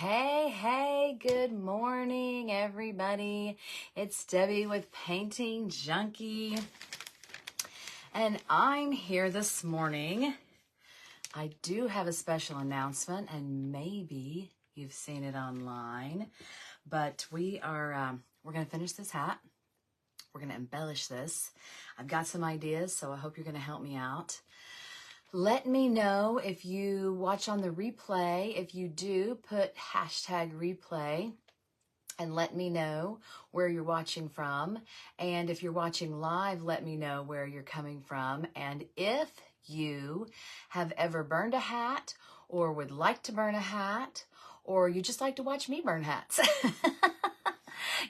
Hey, good morning, everybody. It's Debbie with Painting Junkie, and I'm here this morning. I do have a special announcement, and maybe you've seen it online, but we're going to finish this hat. We're going to embellish this. I've got some ideas, so I hope you're going to help me out. Let me know if you watch on the replay. If you do, put hashtag replay and let me know where you're watching from. And if you're watching live, let me know where you're coming from. And if you have ever burned a hat or would like to burn a hat, or you just like to watch me burn hats.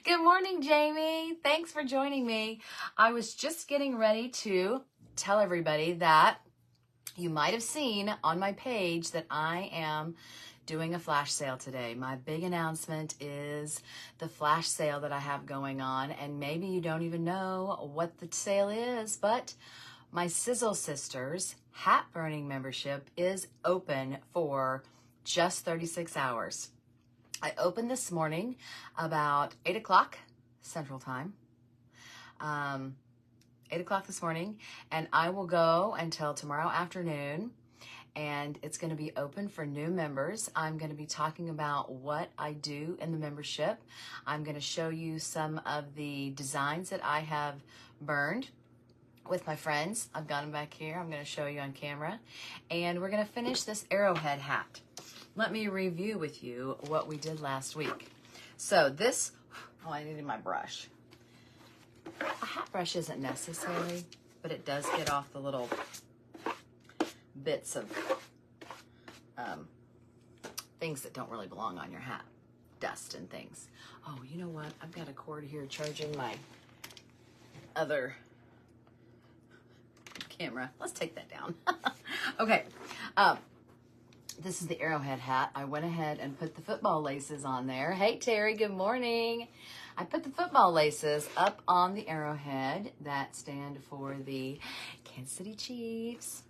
Good morning, Jamie. Thanks for joining me. I was just getting ready to tell everybody that you might have seen on my page that I am doing a flash sale today. My big announcement is the flash sale that I have going on, and maybe you don't even know what the sale is, but my Sizzle Sisters hat burning membership is open for just 36 hours. I opened this morning about 8 o'clock Central Time. 8 o'clock this morning, and I will go until tomorrow afternoon, and it's going to be open for new members. I'm going to be talking about what I do in the membership. I'm going to show you some of the designs that I have burned with my friends. I've got them back here. I'm going to show you on camera, and we're going to finish this Arrowhead hat. Let me review with you what we did last week. So this, I needed my brush. A hat brush isn't necessary, but it does get off the little bits of things that don't really belong on your hat, dust and things. Oh, you know what? I've got a cord here charging my other camera. Let's take that down. Okay. This is the Arrowhead hat. I went ahead and put the football laces on there. Hey, Terry, good morning. I put the football laces up on the Arrowhead that stand for the Kansas City Chiefs.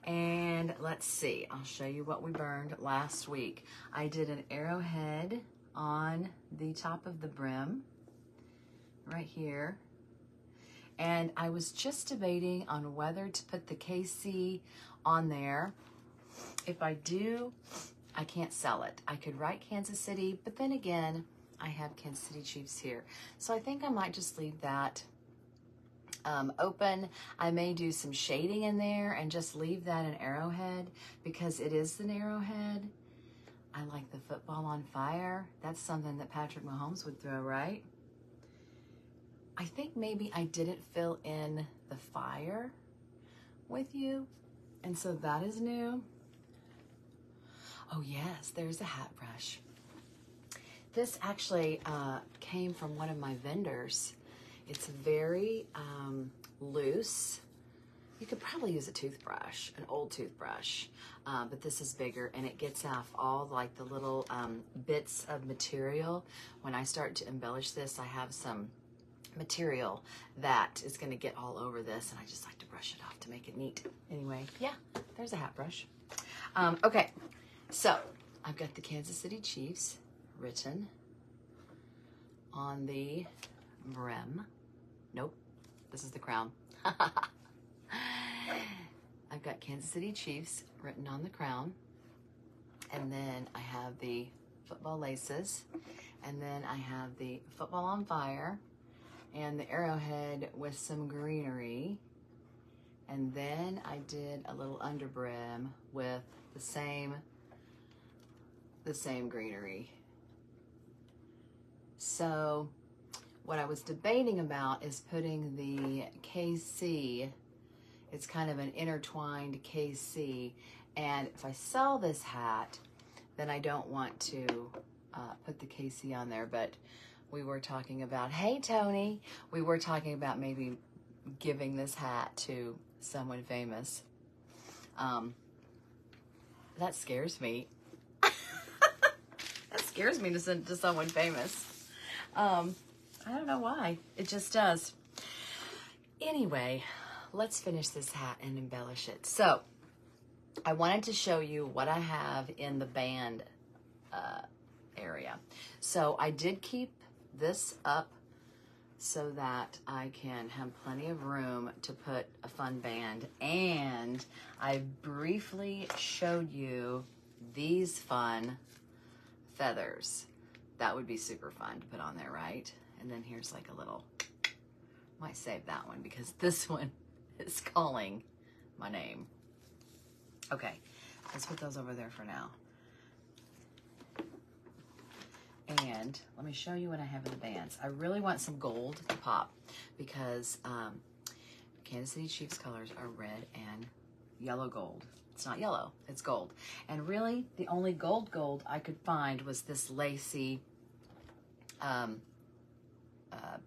And let's see, I'll show you what we burned last week. I did an Arrowhead on the top of the brim, right here. And I was just debating on whether to put the KC on there. If I do, I can't sell it. I could write Kansas City, but then again, I have Kansas City Chiefs here. So I think I might just leave that open. I may do some shading in there and just leave that an Arrowhead because it is an Arrowhead. I like the football on fire. That's something that Patrick Mahomes would throw, right? I think maybe I didn't fill in the fire with you, and so that is new. Oh yes, there's a hat brush. This actually came from one of my vendors. It's very loose. You could probably use a toothbrush, an old toothbrush, but this is bigger and it gets off all like the little bits of material. When I start to embellish this, I have some material that is going to get all over this, and I just like to brush it off to make it neat. Anyway, yeah, there's a hat brush. Okay. So, I've got the Kansas City Chiefs written on the brim. Nope, this is the crown. I've got Kansas City Chiefs written on the crown. And then I have the football laces. And then I have the football on fire and the Arrowhead with some greenery. And then I did a little underbrim with the same greenery. So what I was debating about is putting the KC, it's kind of an intertwined KC, and if I sell this hat, then I don't want to put the KC on there, but we were talking about, hey Tony, we were talking about maybe giving this hat to someone famous. That scares me. That scares me to send to someone famous. I don't know why. It just does. Anyway, let's finish this hat and embellish it. So, I wanted to show you what I have in the band area. So I did keep this up so that I can have plenty of room to put a fun band. And I briefly showed you these fun feathers. That would be super fun to put on there, right? And then here's like a little, might save that one because this one is calling my name. Okay, let's put those over there for now. And let me show you what I have in the bands. I really want some gold to pop because Kansas City Chiefs colors are red and yellow gold. It's not yellow, it's gold. And really, the only gold I could find was this lacy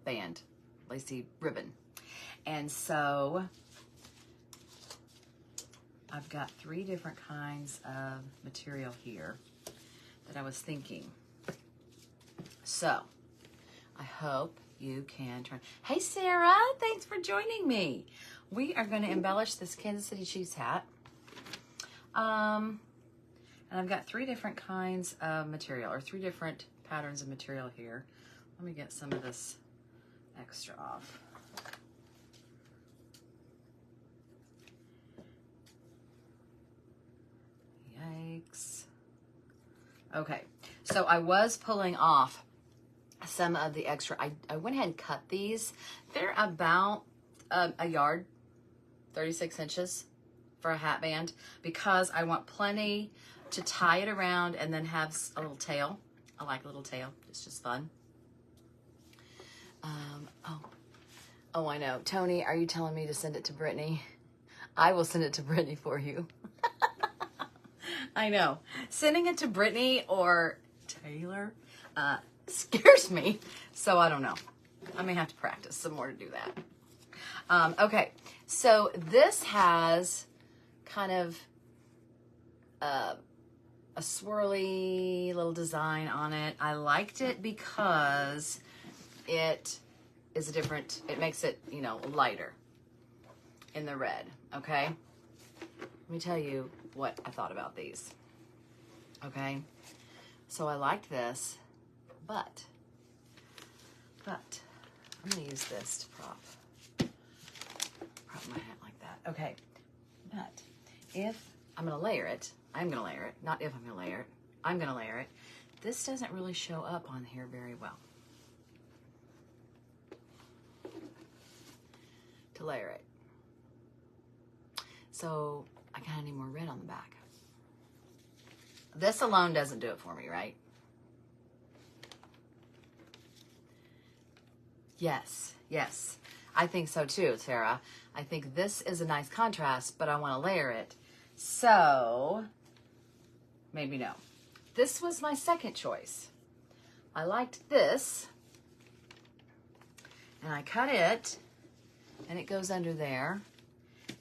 band, lacy ribbon. And so I've got 3 different kinds of material here that I was thinking. So I hope you can try. Hey, Sarah, thanks for joining me. We are going to embellish this Kansas City Chiefs hat. And I've got 3 different kinds of material, or 3 different patterns of material here. Let me get some of this extra off. Yikes. Okay, so I was pulling off some of the extra. I went ahead and cut these. They're about a yard, 36 inches for a hat band, because I want plenty to tie it around and then have a little tail. I like a little tail. It's just fun. Oh, I know. Tony, are you telling me to send it to Brittany? I will send it to Brittany for you. I know. Sending it to Brittany or Taylor scares me. So I don't know. I may have to practice some more to do that. Okay. So this has kind of a swirly little design on it. I liked it because it is a different, it makes it, you know, lighter in the red. Okay. Let me tell you what I thought about these. Okay. So I liked this, but I'm going to use this to prop my hat like that. Okay. But if I'm going to layer it, I'm going to layer it. Not if I'm going to layer it. I'm going to layer it. This doesn't really show up on here very well. To layer it. So I kind of need more red on the back. This alone doesn't do it for me, right? Yes, yes. I think so too, Sarah. I think this is a nice contrast, but I want to layer it. So, maybe no. This was my second choice. I liked this, and I cut it, and it goes under there.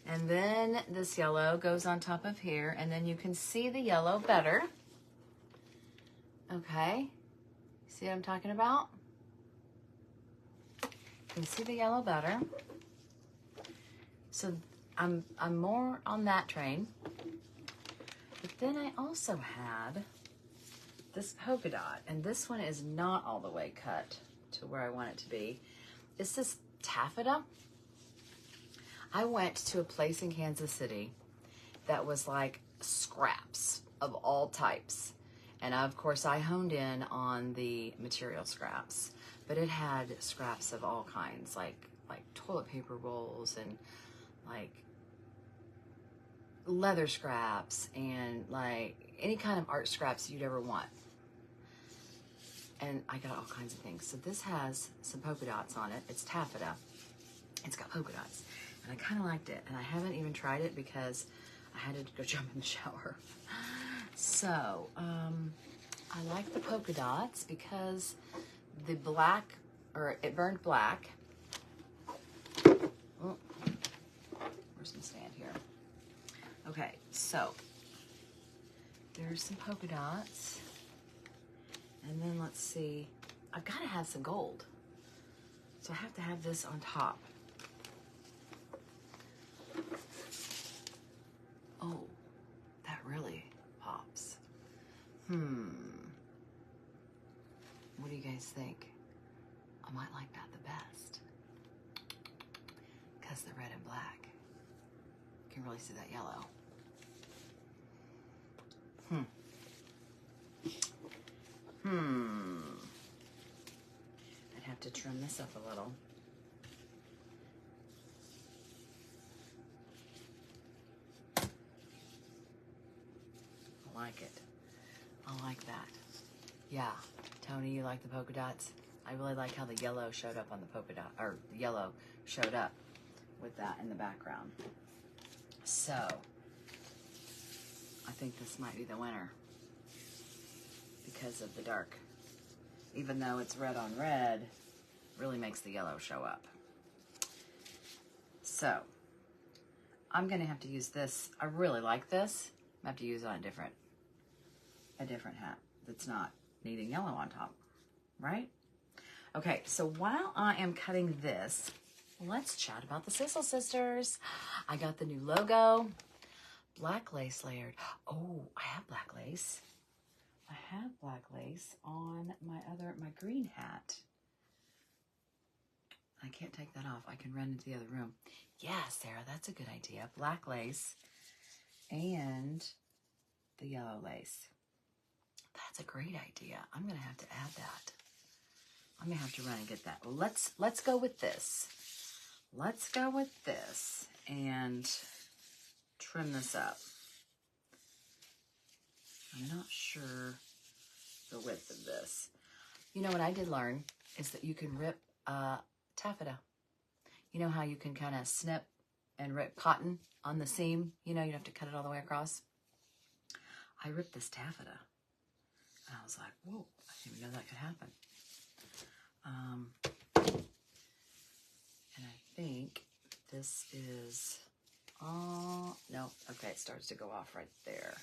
And then this yellow goes on top of here, and then you can see the yellow better. Okay, see what I'm talking about? You can see the yellow better. So I'm more on that train. But then I also had this polka dot, and this one is not all the way cut to where I want it to be. It's this taffeta. I went to a place in Kansas City that was like scraps of all types. And of course I honed in on the material scraps, but it had scraps of all kinds, like toilet paper rolls and like leather scraps and like any kind of art scraps you'd ever want. And I got all kinds of things. So this has some polka dots on it. It's taffeta. It's got polka dots. And I kind of liked it. And I haven't even tried it because I had to go jump in the shower. So, I like the polka dots because the black, or it burned black. Oh, where's my stand here? Okay, so there's some polka dots. And then let's see, I've got to have some gold. So I have to have this on top. Oh, that really pops. you guys think? I might like that the best. Because the red and black. You can really see that yellow. I'd have to trim this up a little. I like it. I like that. Yeah, Tony, you like the polka dots? I really like how the yellow showed up on the polka dot, or the yellow showed up with that in the background. So, I think this might be the winner because of the dark. Even though it's red on red, really makes the yellow show up. So, I'm gonna have to use this. I really like this. I have to use it on a different hat that's not needing yellow on top, right? Okay, so while I am cutting this, let's chat about the Stencil Sisters. I got the new logo, black lace layered. Oh, I have black lace. I have black lace on my green hat. I can't take that off. I can run into the other room. Yeah, Sarah, that's a good idea. Black lace and the yellow lace. That's a great idea. I'm gonna have to add that. I'm gonna have to run and get that. Well, let's go with this. Let's go with this and trim this up. I'm not sure the width of this. You know what I did learn is that you can rip taffeta. You know how you can kind of snip and rip cotton on the seam? You know, you don't have to cut it all the way across. I ripped this taffeta. And I was like, whoa, I didn't even know that could happen. And I think this is, no, okay, it starts to go off right there.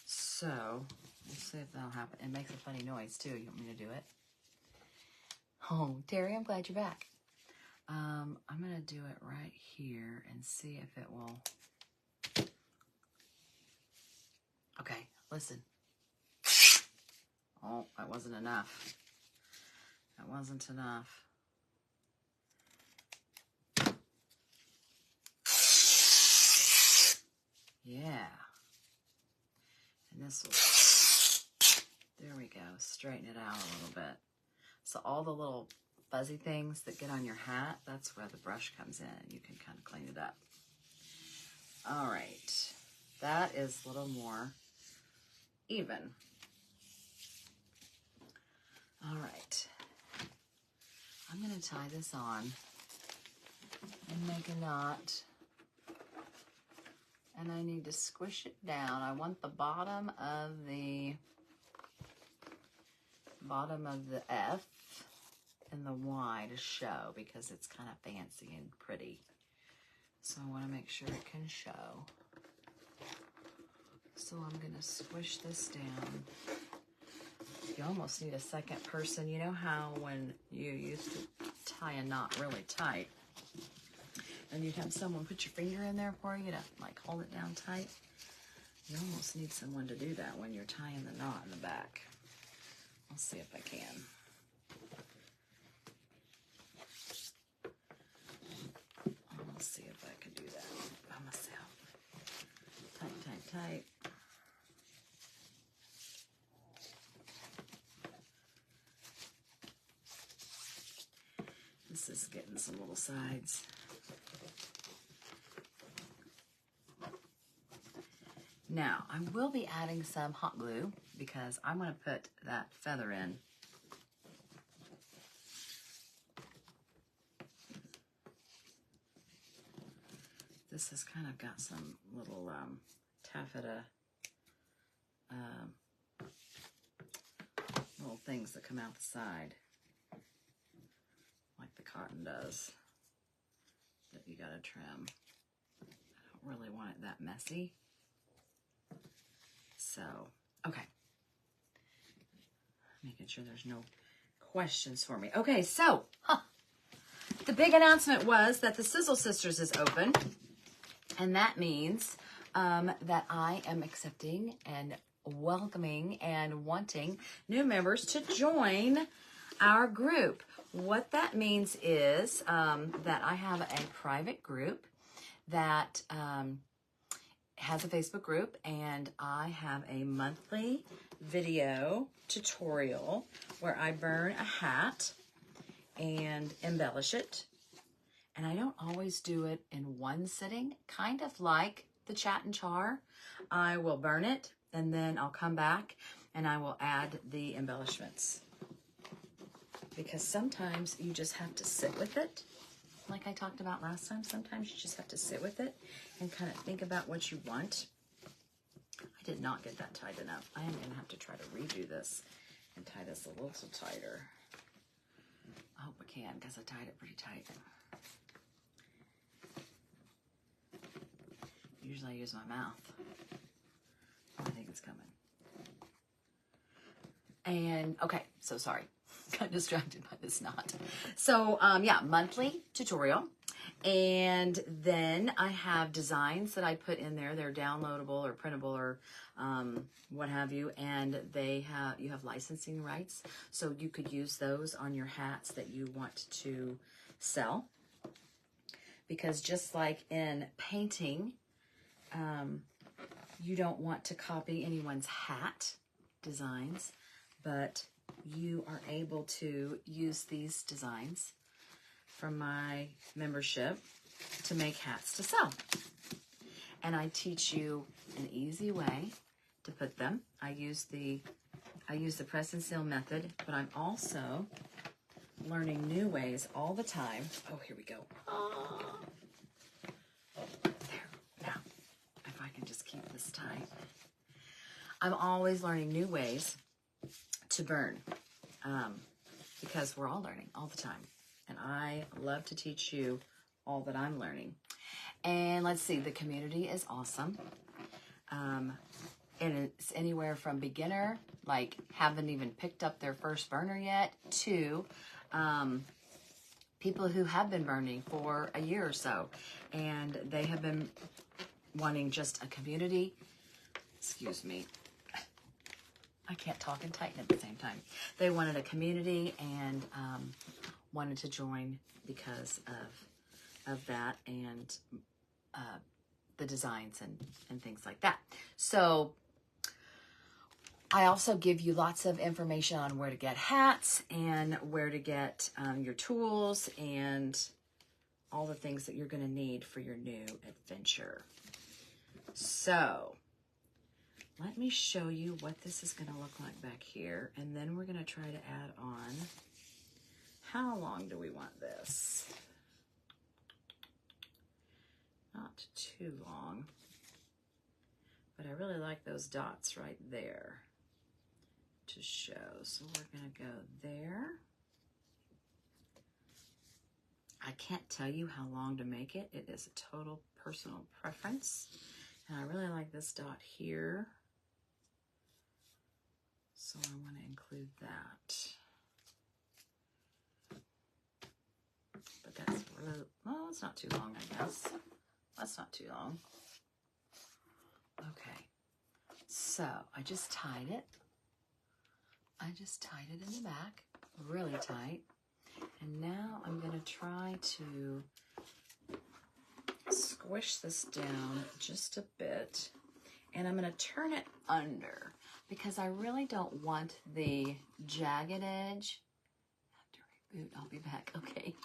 So, let's see if that'll happen. It makes a funny noise too. You want me to do it? Oh, Terry, I'm glad you're back. I'm gonna do it right here and see if it will. Okay, listen. Oh, that wasn't enough. That wasn't enough. Yeah. And this will, there we go, straighten it out a little bit. So all the little fuzzy things that get on your hat, that's where the brush comes in. You can kind of clean it up. All right, that is a little more even. All right, I'm gonna tie this on and make a knot. And I need to squish it down. I want the bottom of the F and the Y to show because it's kind of fancy and pretty. So I want to make sure it can show. So I'm going to squish this down. You almost need a second person. You know how when you used to tie a knot really tight and you'd have someone put your finger in there for you to like hold it down tight? You almost need someone to do that when you're tying the knot in the back. I'll see if I can. I'll see if I can do that by myself. Tight, tight, tight. This is getting some little sides. Now, I will be adding some hot glue because I'm going to put that feather in. This has kind of got some little taffeta little things that come out the side, like the cotton does, that you got to trim. I don't really want it that messy. So, okay. Making sure there's no questions for me. Okay, so, the big announcement was that the Stencil Sisters is open. And that means that I am accepting and welcoming and wanting new members to join our group. What that means is that I have a private group that has a Facebook group, and I have a monthly video tutorial where I burn a hat and embellish it. And I don't always do it in one sitting, kind of like the Chat and Char. I will burn it, and then I'll come back and I will add the embellishments. Because sometimes you just have to sit with it. Like I talked about last time, sometimes you just have to sit with it and kind of think about what you want. I did not get that tight enough. I am going to have to try to redo this and tie this a little tighter. I hope I can, because I tied it pretty tight. Usually I use my mouth. Oh, I think it's coming. And, okay, so sorry. Got distracted by this knot. So, yeah, monthly tutorial. And then I have designs that I put in there. They're downloadable or printable or what have you. And you have licensing rights. So you could use those on your hats that you want to sell. Because just like in painting, you don't want to copy anyone's hat designs, but you are able to use these designs from my membership to make hats to sell. And I teach you an easy way to put them. I use the press and seal method, but I'm also learning new ways all the time. Oh, here we go. There. Now, if I can just keep this tight. I'm always learning new ways to burn because we're all learning all the time. And I love to teach you all that I'm learning. And let's see, the community is awesome. And it's anywhere from beginner, like haven't even picked up their first burner yet, to people who have been burning for a year or so. And they have been wanting just a community. Excuse me. I can't talk and tighten at the same time. They wanted a community and wanted to join because of that and the designs and things like that. So I also give you lots of information on where to get hats and where to get your tools and all the things that you're going to need for your new adventure. So let me show you what this is going to look like back here, and then we're going to try to add on. How long do we want this? Not too long, but I really like those dots right there to show. So we're going to go there. I can't tell you how long to make it. It is a total personal preference. And I really like this dot here. So I want to include that. But that's really, well, it's not too long, I guess. That's not too long. Okay. So I just tied it. I just tied it in the back, really tight. And now I'm going to try to squish this down just a bit. And I'm going to turn it under because I really don't want the jagged edge. I have to reboot. I'll be back. Okay.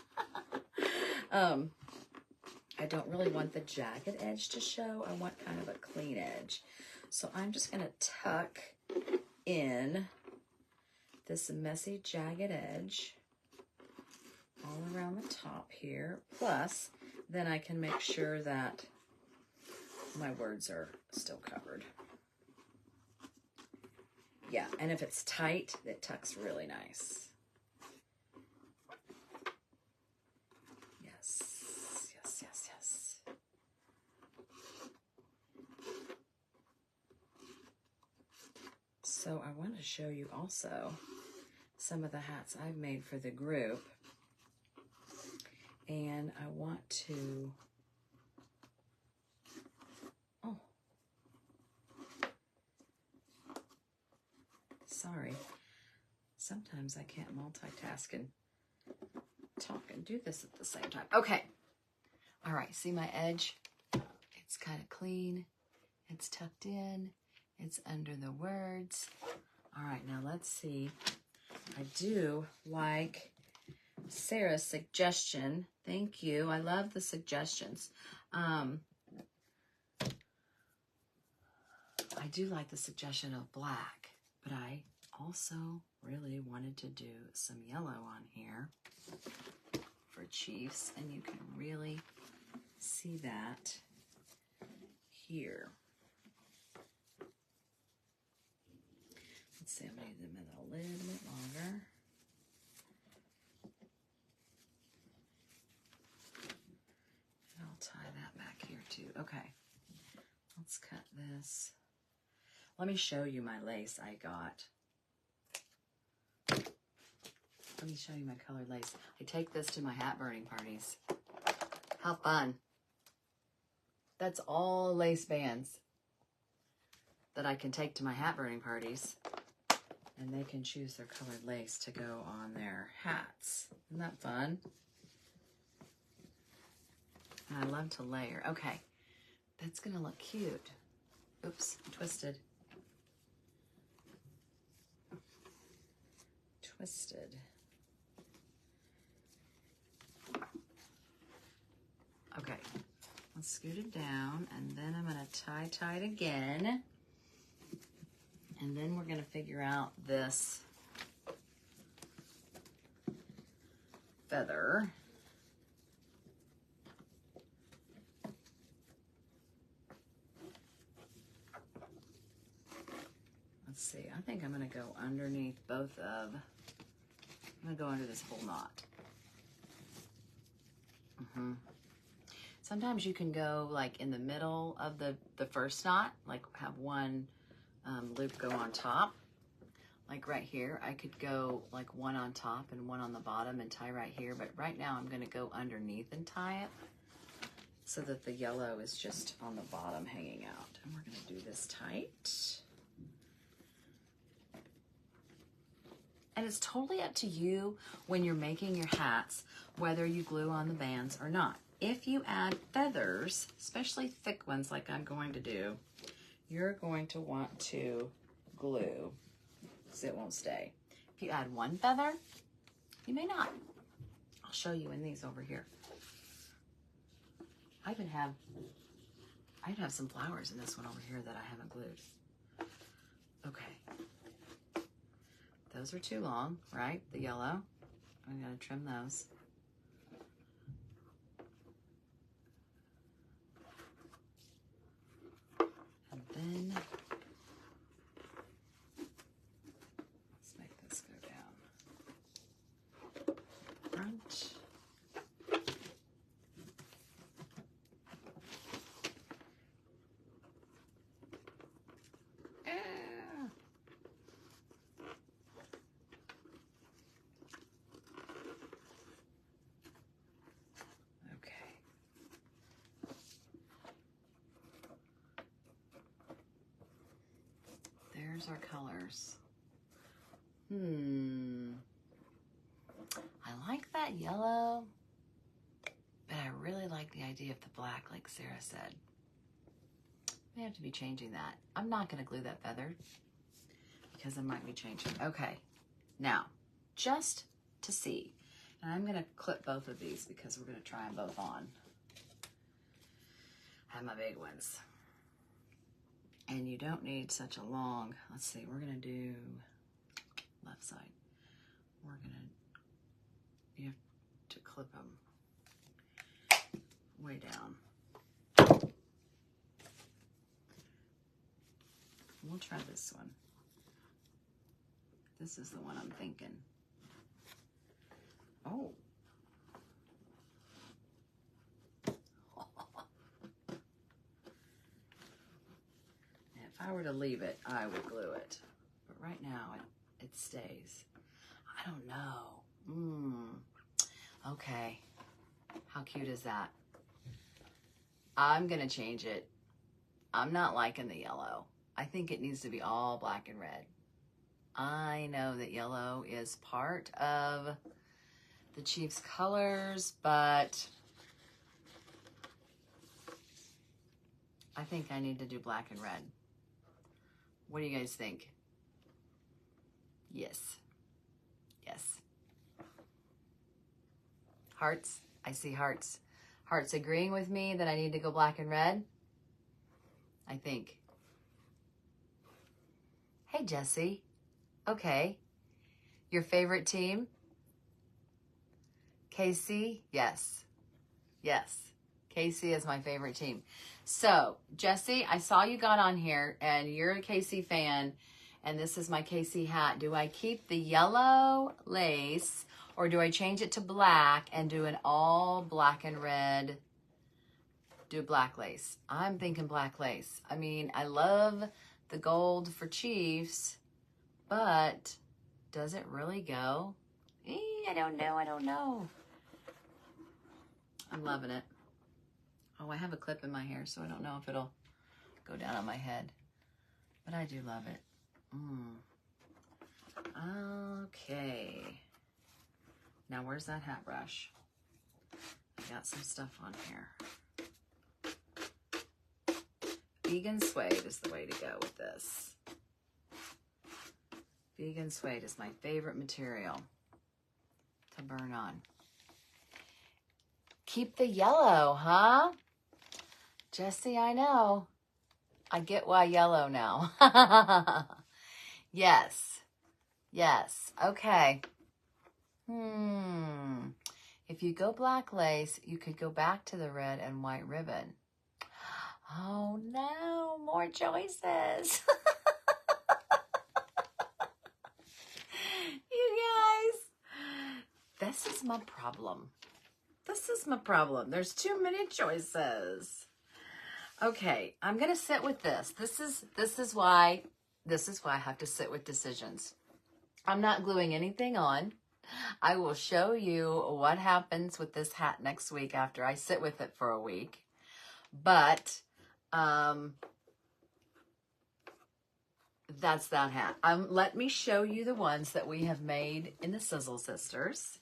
I don't really want the jagged edge to show. I want kind of a clean edge. So I'm just going to tuck in this messy jagged edge all around the top here. Plus, then I can make sure that my words are still covered. Yeah, and if it's tight, it tucks really nice. Yes, yes, yes, yes. So I want to show you also some of the hats I've made for the group. And I want to, sorry. Sometimes I can't multitask and talk and do this at the same time. Okay. All right. See my edge? It's kind of clean. It's tucked in. It's under the words. All right. Now let's see. I do like Sarah's suggestion. Thank you. I love the suggestions. I do like the suggestion of black, but I also really wanted to do some yellow on here for Chiefs, and you can really see that here. Let's see, I'm going to do them a little bit longer. And I'll tie that back here too. Okay, let's cut this. Let me show you my lace I got. Let me show you my colored lace. I take this to my hat burning parties. How fun. That's all lace bands that I can take to my hat burning parties. And they can choose their colored lace to go on their hats. Isn't that fun? And I love to layer. Okay, that's gonna look cute. Oops, twisted. Twisted. Okay, let's scoot it down, and then I'm gonna tie it again. And then we're gonna figure out this feather. Let's see, I think I'm gonna go underneath both of, I'm gonna go under this whole knot. Sometimes you can go like in the middle of the first knot, like have one loop go on top. Like right here, I could go like one on top and one on the bottom and tie right here, but right now I'm gonna go underneath and tie it so that the yellow is just on the bottom hanging out. And we're gonna do this tight. And it's totally up to you when you're making your hats, whether you glue on the bands or not. If you add feathers, especially thick ones like I'm going to do, you're going to want to glue so it won't stay. If you add one feather, you may not. I'll show you in these over here. I even have some flowers in this one over here that I haven't glued. Okay. Those are too long, right? The yellow. I'm gonna trim those. And then let's make this go down. Front. There's our colors. I like that yellow, but I really like the idea of the black, like Sarah said. May have to be changing that. I'm not gonna glue that feather because I might be changing. Okay, now, just to see, and I'm gonna clip both of these because we're gonna try them both on. I have my big ones. And you don't need such a long, let's see, we're gonna do left side. You have to clip them way down. We'll try this one. This is the one I'm thinking. Oh. If I were to leave it, I would glue it. But right now, it stays. I don't know. Okay. How cute is that? I'm gonna change it. I'm not liking the yellow. I think it needs to be all black and red. I know that yellow is part of the Chiefs colors, but I think I need to do black and red. What do you guys think? Yes. Yes. Hearts. I see hearts. Hearts agreeing with me that I need to go black and red. I think. Hey, Jesse. Okay. Your favorite team? KC? Yes. Yes. KC is my favorite team. So, Jesse, I saw you got on here and you're a KC fan and this is my KC hat. Do I keep the yellow lace or do I change it to black and do an all black and red, do black lace? I'm thinking black lace. I mean, I love the gold for Chiefs, but does it really go? I don't know. I'm loving it. Oh, I have a clip in my hair, so I don't know if it'll go down on my head. But I do love it. Okay. Now, where's that hat brush? I got some stuff on here. Vegan suede is the way to go with this. Vegan suede is my favorite material to burn on. Keep the yellow, huh? Jesse, I know. I get why yellow now. Yes. Yes. Okay. If you go black lace, you could go back to the red and white ribbon. Oh no, more choices. You guys, this is my problem. This is my problem. There's too many choices. Okay, I'm gonna sit with this. This is why I have to sit with decisions. I'm not gluing anything on. I will show you what happens with this hat next week after I sit with it for a week. But that's that hat. Let me show you the ones that we have made in the Sizzle Sisters,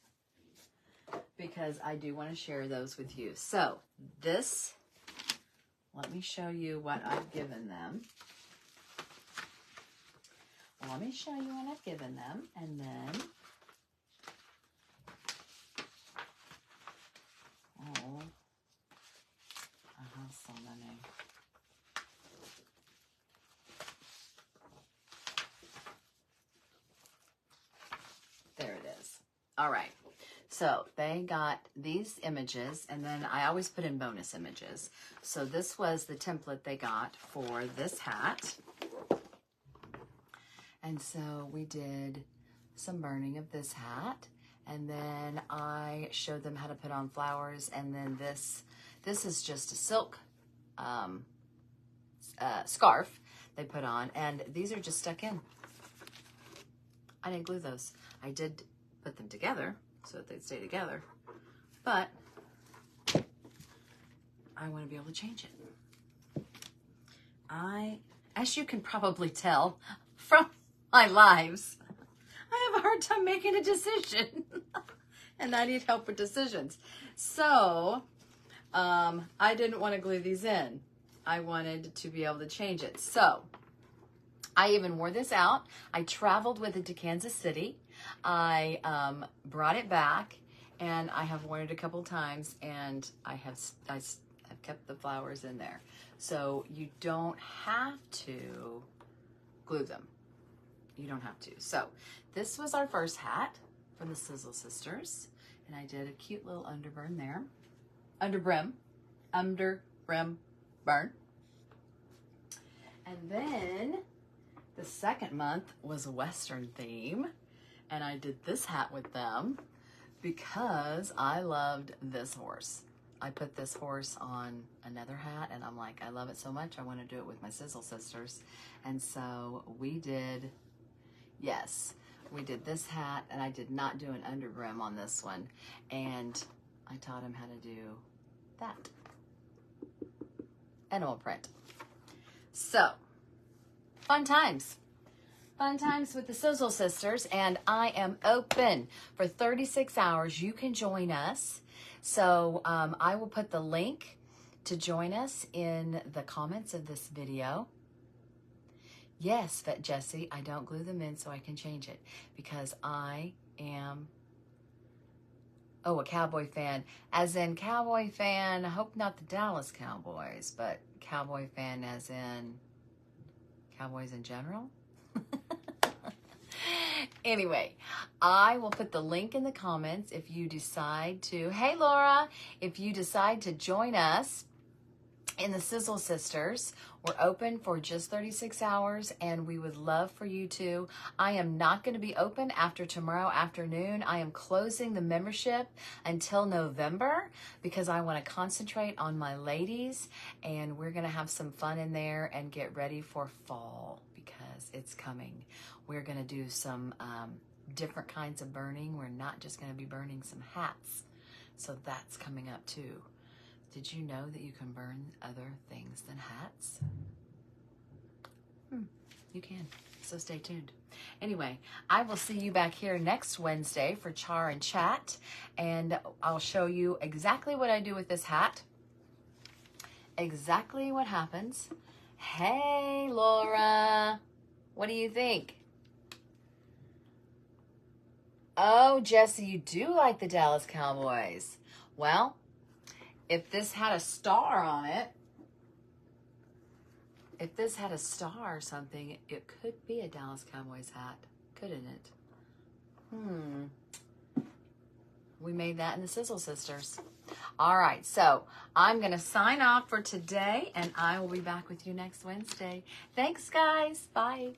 because I do want to share those with you. So this, let me show you what I've given them. Let me show you what I've given them, and then, oh, I have so many. There it is. All right. So they got these images, and then I always put in bonus images. So this was the template they got for this hat. And so we did some burning of this hat, and then I showed them how to put on flowers, and then this is just a silk scarf they put on, and these are just stuck in. I didn't glue those. I did put them together so that they'd stay together, but I want to be able to change it. As you can probably tell from my lives, I have a hard time making a decision and I need help with decisions. So I didn't want to glue these in. I wanted to be able to change it. So I even wore this out. I traveled with it to Kansas City. I brought it back, and I have worn it a couple times, and I've kept the flowers in there. So you don't have to glue them. You don't have to. So this was our first hat from the Sizzle Sisters, and I did a cute little underburn there. Underbrim burn. And then the second month was a Western theme, and I did this hat with them because I loved this horse. I put this horse on another hat, and I'm like, I love it so much, I want to do it with my Sizzle Sisters. And so we did, yes, we did this hat, and I did not do an underbrim on this one. And I taught him how to do that. Animal print. So, fun times. Fun times with the Sizzle Sisters, and I am open for 36 hours. You can join us. So I will put the link to join us in the comments of this video. Yes, Vet Jessie, I don't glue them in so I can change it because I am, oh, a Cowboy fan. As in Cowboy fan, I hope not the Dallas Cowboys, but Cowboy fan as in Cowboys in general. Anyway, I will put the link in the comments if you decide to, hey Laura, if you decide to join us in the Sizzle Sisters. We're open for just 36 hours and we would love for you to. I am not going to be open after tomorrow afternoon. I am closing the membership until November because I want to concentrate on my ladies, and we're going to have some fun in there and get ready for fall because it's coming. We're going to do some different kinds of burning. We're not just going to be burning some hats. So that's coming up too. Did you know that you can burn other things than hats? You can, so stay tuned. Anyway, I will see you back here next Wednesday for Char and Chat, and I'll show you exactly what I do with this hat, exactly what happens. Hey, Laura, what do you think? Oh, Jessie, you do like the Dallas Cowboys. Well, if this had a star on it, if this had a star or something, it could be a Dallas Cowboys hat, couldn't it? We made that in the Sizzle Sisters. All right, so I'm going to sign off for today, and I will be back with you next Wednesday. Thanks, guys. Bye.